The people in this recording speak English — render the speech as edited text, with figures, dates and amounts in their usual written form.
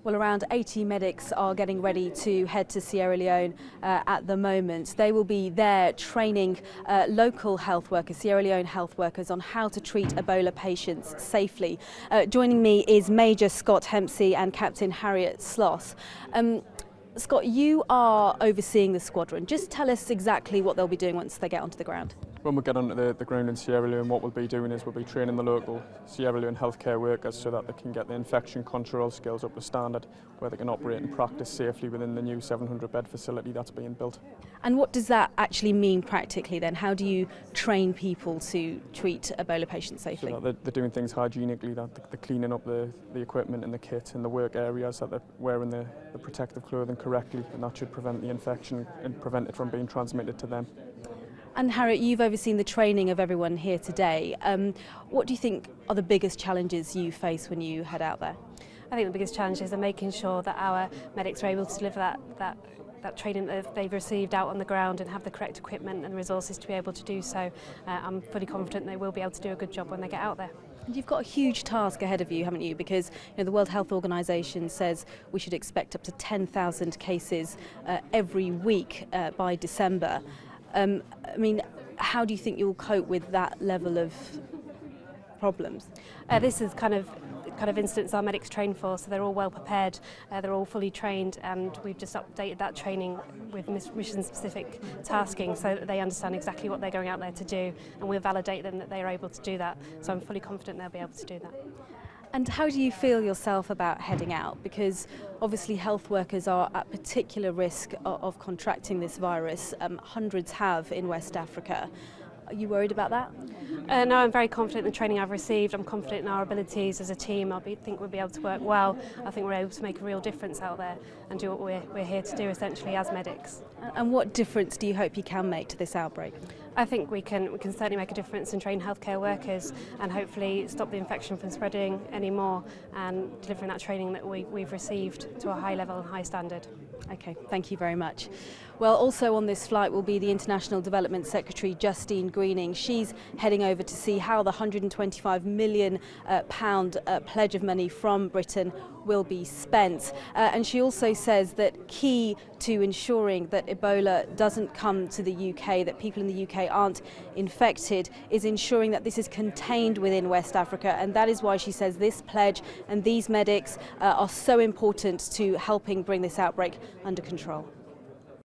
Well, around 80 medics are getting ready to head to Sierra Leone at the moment. They will be there training local health workers, Sierra Leone health workers, on how to treat Ebola patients safely. Joining me is Major Scott Hamspey and Captain Harriet Sloth. Scott, you are overseeing the squadron. Just tell us exactly what they'll be doing once they get onto the ground. When we get onto the ground in Sierra Leone, what we'll be doing is we'll be training the local Sierra Leone healthcare workers so that they can get the infection control skills up to standard, where they can operate and practice safely within the new 700-bed facility that's being built. And what does that actually mean practically then? How do you train people to treat Ebola patients safely? So that they're doing things hygienically, that they're cleaning up the equipment and the kit and the work areas, that they're wearing the protective clothing correctly, and that should prevent the infection and prevent it from being transmitted to them. And Harriet, you've overseen the training of everyone here today. What do you think are the biggest challenges you face when you head out there? I think the biggest challenges are making sure that our medics are able to deliver that training that they've received out on the ground and have the correct equipment and resources to be able to do so. I'm fully confident they will be able to do a good job when they get out there. And you've got a huge task ahead of you, haven't you? Because the World Health Organization says we should expect up to 10,000 cases every week by December. I mean, how do you think you'll cope with that level of problems? This is kind of incidents our medics train for, so they're all well prepared, they're all fully trained, and we've just updated that training with mission-specific tasking so that they understand exactly what they're going out there to do, and we'll validate them that they are able to do that. So I'm fully confident they'll be able to do that. And how do you feel yourself about heading out? Because obviously health workers are at particular risk of contracting this virus. Hundreds have in West Africa. Are you worried about that? No, I'm very confident in the training I've received. I'm confident in our abilities as a team. Think we'll be able to work well. I think we're able to make a real difference out there and do what we're here to do essentially as medics. And what difference do you hope you can make to this outbreak? I think we can certainly make a difference and train healthcare workers and hopefully stop the infection from spreading anymore and delivering that training that we've received to a high level and high standard. Okay, thank you very much. Well, also on this flight will be the International Development Secretary, Justine Greening. She's heading over to see how the £125 million pledge of money from Britain will be spent. And she also says that key to ensuring that Ebola doesn't come to the UK, that people in the UK aren't infected, is ensuring that this is contained within West Africa. And that is why she says this pledge and these medics are so important to helping bring this outbreak under control.